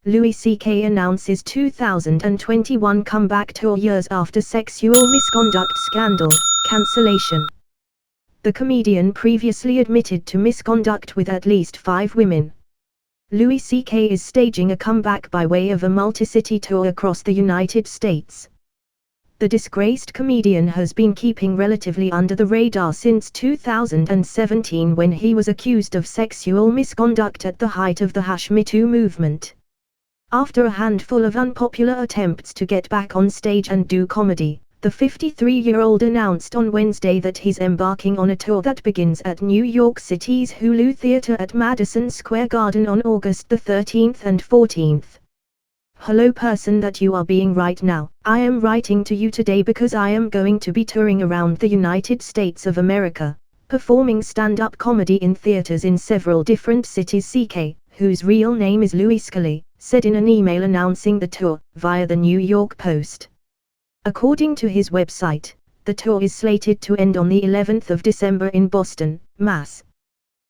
Louis C.K. announces 2021 comeback tour years after sexual misconduct scandal, cancellation. The comedian previously admitted to misconduct with at least 5 women. Louis C.K. is staging a comeback by way of a multi-city tour across the United States. The disgraced comedian has been keeping relatively under the radar since 2017 when he was accused of sexual misconduct at the height of the #Me Too movement. After a handful of unpopular attempts to get back on stage and do comedy, the 53-year-old announced on Wednesday that he's embarking on a tour that begins at New York City's Hulu Theater at Madison Square Garden on August the 13th and 14th. Hello person that you are being right now, I am writing to you today because I am going to be touring around the United States of America, performing stand-up comedy in theaters in several different cities. CK, whose real name is Louis Scully, said in an email announcing the tour, via the New York Post. According to his website, the tour is slated to end on the 11th of December in Boston, Mass.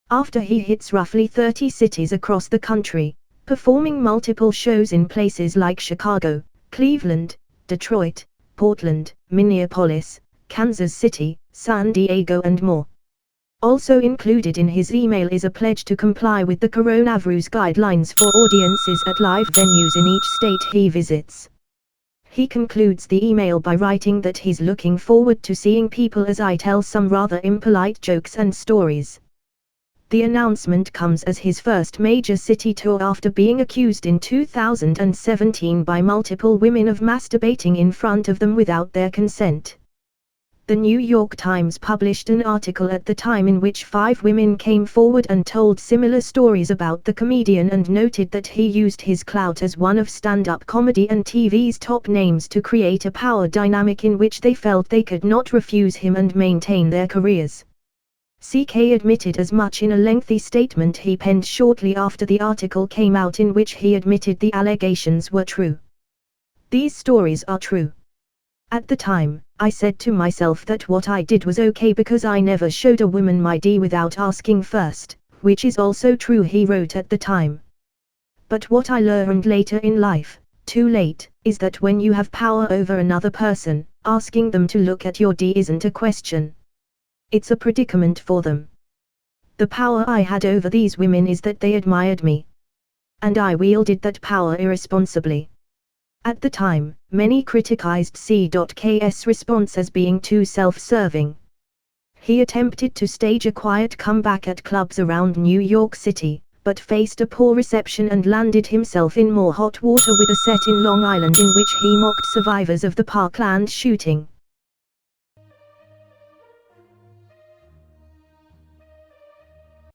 After he hits roughly 30 cities across the country, performing multiple shows in places like Chicago, Cleveland, Detroit, Portland, Minneapolis, Kansas City, San Diego and more. Also included in his email is a pledge to comply with the coronavirus guidelines for audiences at live venues in each state he visits. He concludes the email by writing that he's looking forward to seeing people as I tell some rather impolite jokes and stories. The announcement comes as his first major city tour after being accused in 2017 by multiple women of masturbating in front of them without their consent. The New York Times published an article at the time in which 5 women came forward and told similar stories about the comedian and noted that he used his clout as one of stand-up comedy and TV's top names to create a power dynamic in which they felt they could not refuse him and maintain their careers. CK admitted as much in a lengthy statement he penned shortly after the article came out in which he admitted the allegations were true. These stories are true. At the time, I said to myself that what I did was okay because I never showed a woman my D without asking first, which is also true, he wrote at the time. But what I learned later in life, too late, is that when you have power over another person, asking them to look at your D isn't a question. It's a predicament for them. The power I had over these women is that they admired me. And I wielded that power irresponsibly. At the time, many criticized C.K.'s response as being too self-serving. He attempted to stage a quiet comeback at clubs around New York City, but faced a poor reception and landed himself in more hot water with a set in Long Island in which he mocked survivors of the Parkland shooting.